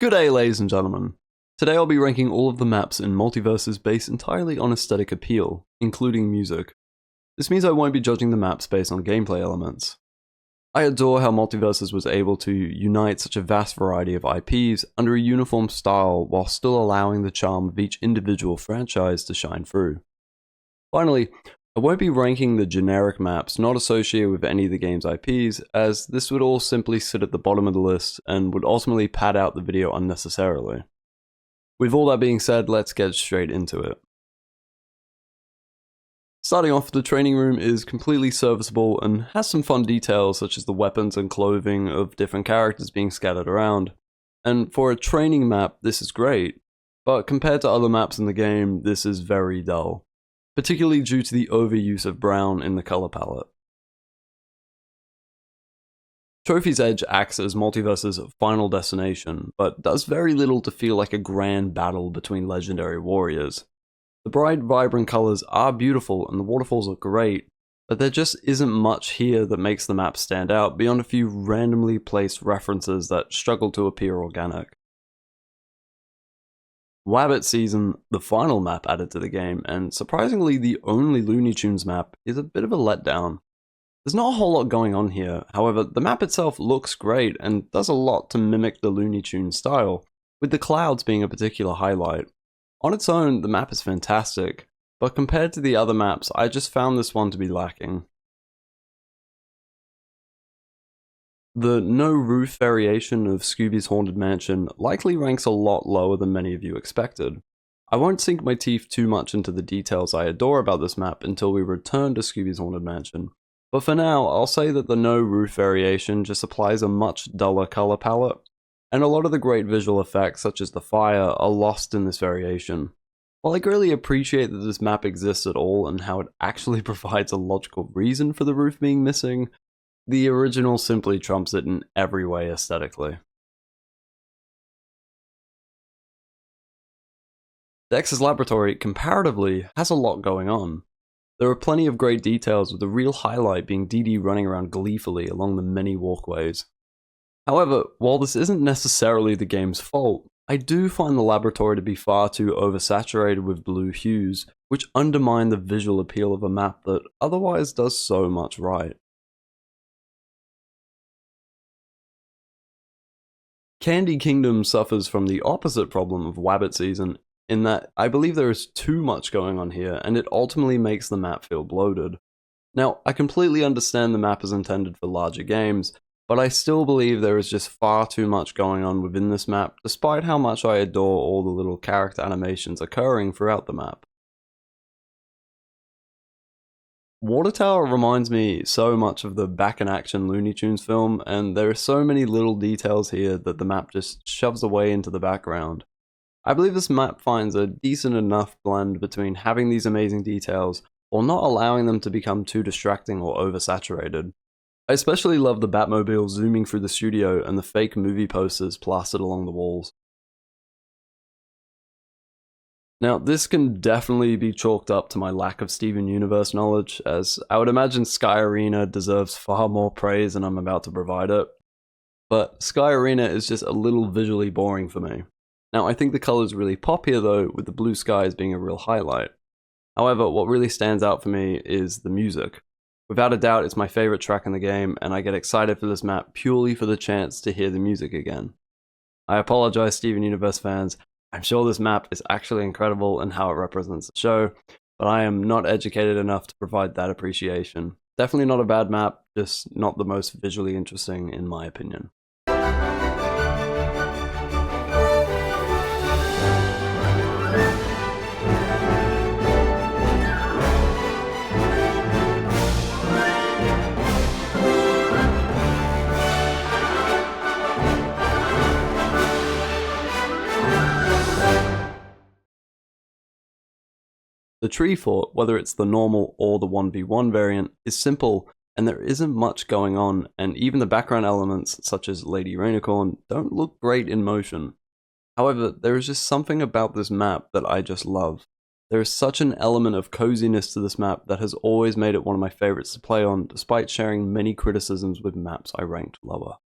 Good day, ladies and gentlemen. Today I'll be ranking all of the maps in MultiVersus based entirely on aesthetic appeal, including music. This means I won't be judging the maps based on gameplay elements. I adore how MultiVersus was able to unite such a vast variety of IPs under a uniform style while still allowing the charm of each individual franchise to shine through. Finally, I won't be ranking the generic maps not associated with any of the game's IPs, as this would all simply sit at the bottom of the list and would ultimately pad out the video unnecessarily. With all that being said, let's get straight into it. Starting off, the training room is completely serviceable and has some fun details such as the weapons and clothing of different characters being scattered around. And for a training map, this is great, but compared to other maps in the game, this is very dull, particularly due to the overuse of brown in the color palette. Trophy's Edge acts as MultiVersus' final destination, but does very little to feel like a grand battle between legendary warriors. The bright, vibrant colors are beautiful and the waterfalls are great, but there just isn't much here that makes the map stand out beyond a few randomly placed references that struggle to appear organic. Wabbit Season, the final map added to the game, and surprisingly the only Looney Tunes map, is a bit of a letdown. There's not a whole lot going on here, however the map itself looks great and does a lot to mimic the Looney Tunes style, with the clouds being a particular highlight. On its own, the map is fantastic, but compared to the other maps, I just found this one to be lacking. The no roof variation of Scooby's Haunted Mansion likely ranks a lot lower than many of you expected. I won't sink my teeth too much into the details I adore about this map until we return to Scooby's Haunted Mansion, but for now I'll say that the no roof variation just applies a much duller color palette, and a lot of the great visual effects such as the fire are lost in this variation. While I greatly appreciate that this map exists at all and how it actually provides a logical reason for the roof being missing, the original simply trumps it in every way aesthetically. Dex's Laboratory, comparatively, has a lot going on. There are plenty of great details, with the real highlight being Dee Dee running around gleefully along the many walkways. However, while this isn't necessarily the game's fault, I do find the laboratory to be far too oversaturated with blue hues, which undermine the visual appeal of a map that otherwise does so much right. Candy Kingdom suffers from the opposite problem of Wabbit Season, in that I believe there is too much going on here and it ultimately makes the map feel bloated. Now, I completely understand the map is intended for larger games, but I still believe there is just far too much going on within this map, despite how much I adore all the little character animations occurring throughout the map. Water Tower reminds me so much of the back-in-action Looney Tunes film, and there are so many little details here that the map just shoves away into the background. I believe this map finds a decent enough blend between having these amazing details while not allowing them to become too distracting or oversaturated. I especially love the Batmobile zooming through the studio and the fake movie posters plastered along the walls. Now, this can definitely be chalked up to my lack of Steven Universe knowledge, as I would imagine Sky Arena deserves far more praise than I'm about to provide it. But Sky Arena is just a little visually boring for me. Now, I think the colors really pop here though, with the blue skies being a real highlight. However, what really stands out for me is the music. Without a doubt, it's my favorite track in the game, and I get excited for this map purely for the chance to hear the music again. I apologize, Steven Universe fans. I'm sure this map is actually incredible in how it represents the show, but I am not educated enough to provide that appreciation. Definitely not a bad map, just not the most visually interesting in my opinion. The Tree Fort, whether it's the normal or the 1v1 variant, is simple and there isn't much going on, and even the background elements such as Lady Rainicorn don't look great in motion. However, there is just something about this map that I just love. There is such an element of coziness to this map that has always made it one of my favorites to play on, despite sharing many criticisms with maps I ranked lower.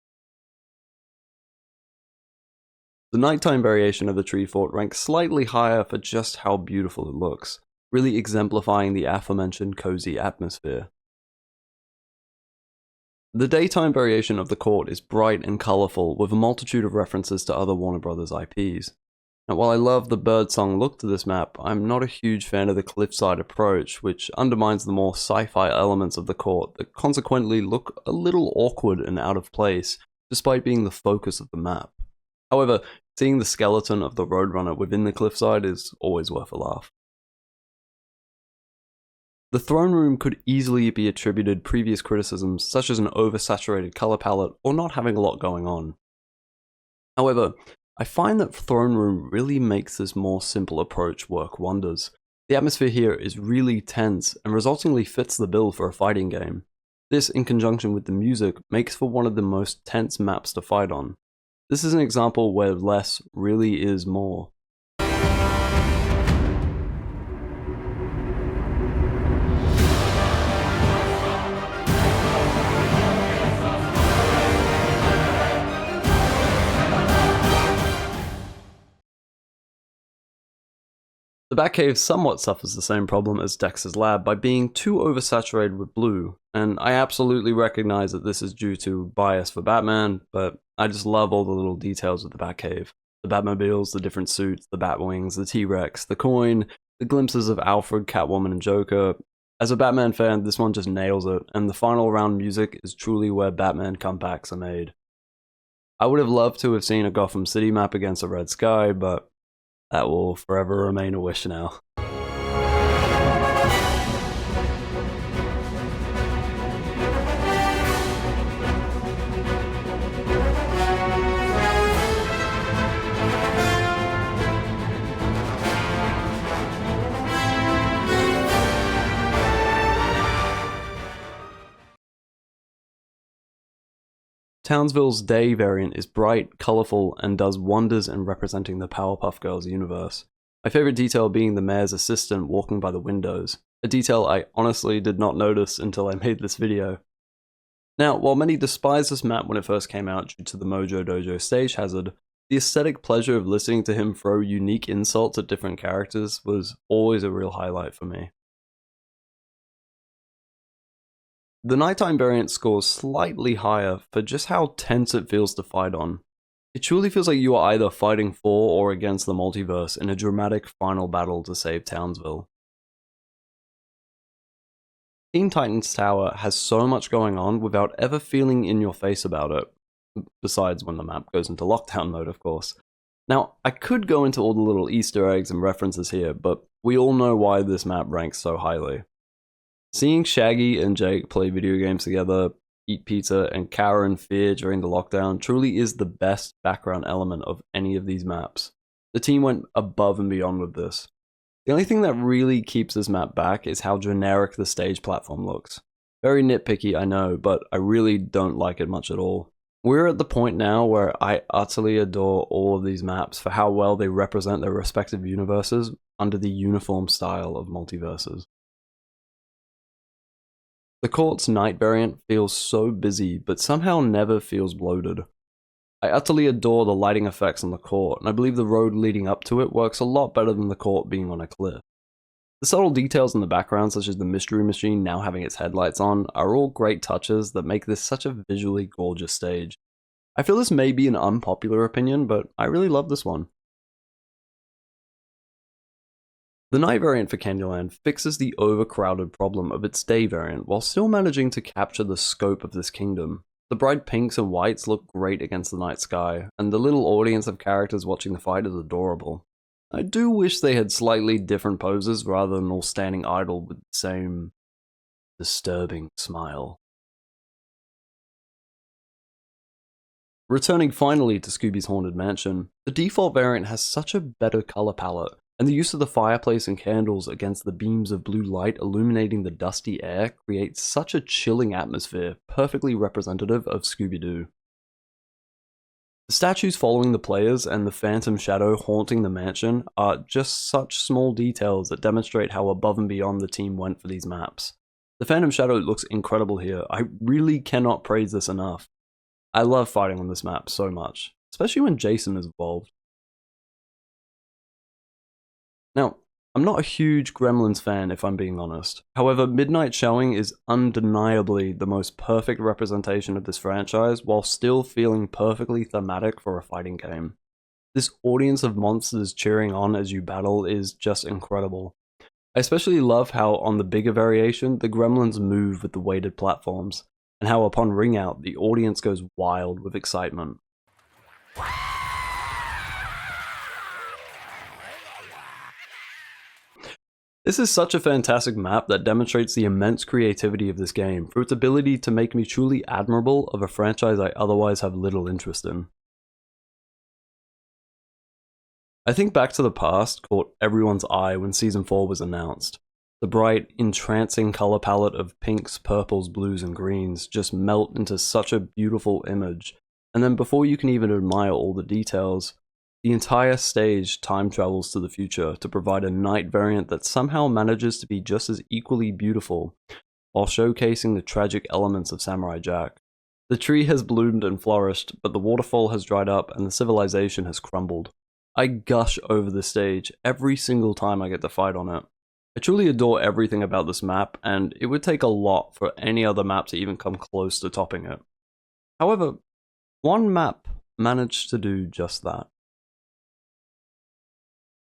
The nighttime variation of the tree fort ranks slightly higher for just how beautiful it looks, really exemplifying the aforementioned cozy atmosphere. The daytime variation of the court is bright and colourful with a multitude of references to other Warner Bros. IPs. Now, while I love the birdsong look to this map, I'm not a huge fan of the cliffside approach, which undermines the more sci-fi elements of the court that consequently look a little awkward and out of place, despite being the focus of the map. However, seeing the skeleton of the Roadrunner within the cliffside is always worth a laugh. The throne room could easily be attributed previous criticisms such as an oversaturated color palette or not having a lot going on. However, I find that throne room really makes this more simple approach work wonders. The atmosphere here is really tense and resultingly fits the bill for a fighting game. This, in conjunction with the music, makes for one of the most tense maps to fight on. This is an example where less really is more. The Batcave somewhat suffers the same problem as Dex's Lab by being too oversaturated with blue, and I absolutely recognize that this is due to bias for Batman, but I just love all the little details of the Batcave. The Batmobiles, the different suits, the Batwings, the T-Rex, the coin, the glimpses of Alfred, Catwoman, and Joker. As a Batman fan, this one just nails it, and the final round music is truly where Batman comebacks are made. I would have loved to have seen a Gotham City map against a red sky, but that will forever remain a wish now. Townsville's Day variant is bright, colourful, and does wonders in representing the Powerpuff Girls universe. My favourite detail being the mayor's assistant walking by the windows, a detail I honestly did not notice until I made this video. Now, while many despised this map when it first came out due to the Mojo Dojo stage hazard, the aesthetic pleasure of listening to him throw unique insults at different characters was always a real highlight for me. The nighttime variant scores slightly higher for just how tense it feels to fight on. It truly feels like you are either fighting for or against the multiverse in a dramatic final battle to save Townsville. Teen Titans Tower has so much going on without ever feeling in your face about it, besides when the map goes into lockdown mode, of course. Now, I could go into all the little Easter eggs and references here, but we all know why this map ranks so highly. Seeing Shaggy and Jake play video games together, eat pizza, and cower in fear during the lockdown truly is the best background element of any of these maps. The team went above and beyond with this. The only thing that really keeps this map back is how generic the stage platform looks. Very nitpicky, I know, but I really don't like it much at all. We're at the point now where I utterly adore all of these maps for how well they represent their respective universes under the uniform style of MultiVersus. The court's night variant feels so busy, but somehow never feels bloated. I utterly adore the lighting effects on the court, and I believe the road leading up to it works a lot better than the court being on a cliff. The subtle details in the background, such as the mystery machine now having its headlights on, are all great touches that make this such a visually gorgeous stage. I feel this may be an unpopular opinion, but I really love this one. The night variant for Candyland fixes the overcrowded problem of its day variant while still managing to capture the scope of this kingdom. The bright pinks and whites look great against the night sky, and the little audience of characters watching the fight is adorable. I do wish they had slightly different poses rather than all standing idle with the same disturbing smile. Returning finally to Scooby's Haunted Mansion, the default variant has such a better color palette, and the use of the fireplace and candles against the beams of blue light illuminating the dusty air creates such a chilling atmosphere, perfectly representative of Scooby-Doo. The statues following the players and the phantom shadow haunting the mansion are just such small details that demonstrate how above and beyond the team went for these maps. The phantom shadow looks incredible here. I really cannot praise this enough. I love fighting on this map so much, especially when Jason is involved. Now, I'm not a huge Gremlins fan if I'm being honest. However, Midnight Showing is undeniably the most perfect representation of this franchise while still feeling perfectly thematic for a fighting game. This audience of monsters cheering on as you battle is just incredible. I especially love how on the bigger variation, the gremlins move with the weighted platforms, and how upon ring out, the audience goes wild with excitement. This is such a fantastic map that demonstrates the immense creativity of this game for its ability to make me truly admirable of a franchise I otherwise have little interest in. I think Back to the Past caught everyone's eye when Season 4 was announced. The bright, entrancing color palette of pinks, purples, blues, and greens just melt into such a beautiful image, and then before you can even admire all the details, the entire stage time travels to the future to provide a night variant that somehow manages to be just as equally beautiful, while showcasing the tragic elements of Samurai Jack. The tree has bloomed and flourished, but the waterfall has dried up and the civilization has crumbled. I gush over the stage every single time I get to fight on it. I truly adore everything about this map, and it would take a lot for any other map to even come close to topping it. However, one map managed to do just that.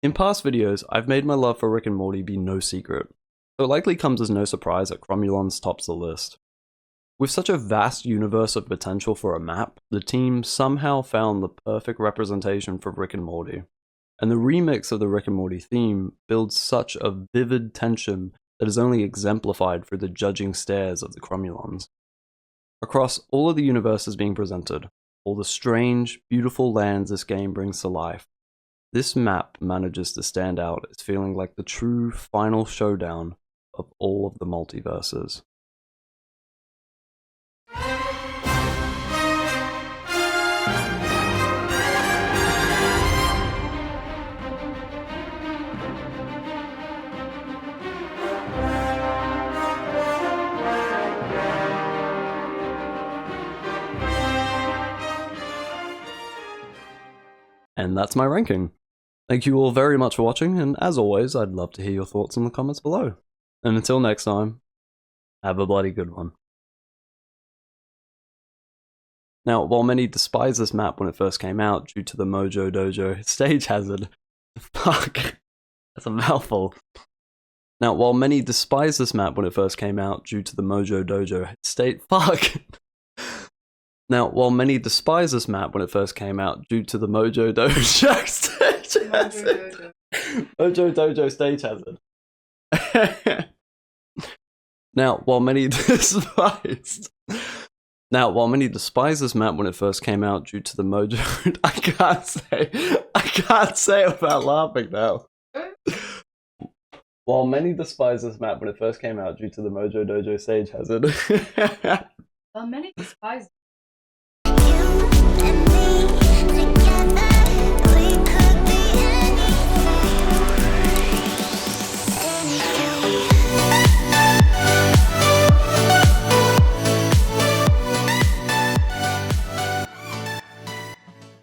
In past videos, I've made my love for Rick and Morty be no secret, so it likely comes as no surprise that Cromulons tops the list. With such a vast universe of potential for a map, the team somehow found the perfect representation for Rick and Morty, and the remix of the Rick and Morty theme builds such a vivid tension that is only exemplified through the judging stares of the Cromulons. Across all of the universes being presented, all the strange, beautiful lands this game brings to life, this map manages to stand out as feeling like the true final showdown of all of the multiverses. And that's my ranking. Thank you all very much for watching, and as always, I'd love to hear your thoughts in the comments below. And until next time, have a bloody good one. Now, while many despised this map when it first came out due to the Mojo Dojo stage hazard, fuck, that's a mouthful. Now, while many despised this map when it first came out due to the Mojo Dojo Now, while many despised this map when it first came out due to the Mojo Dojo stage hazard. Mojo Dojo stage hazard. Now, while many despised this map when it first came out due to the Mojo, I can't say it without laughing now. While many despised this map when it first came out due to the Mojo Dojo stage hazard. Well, many despised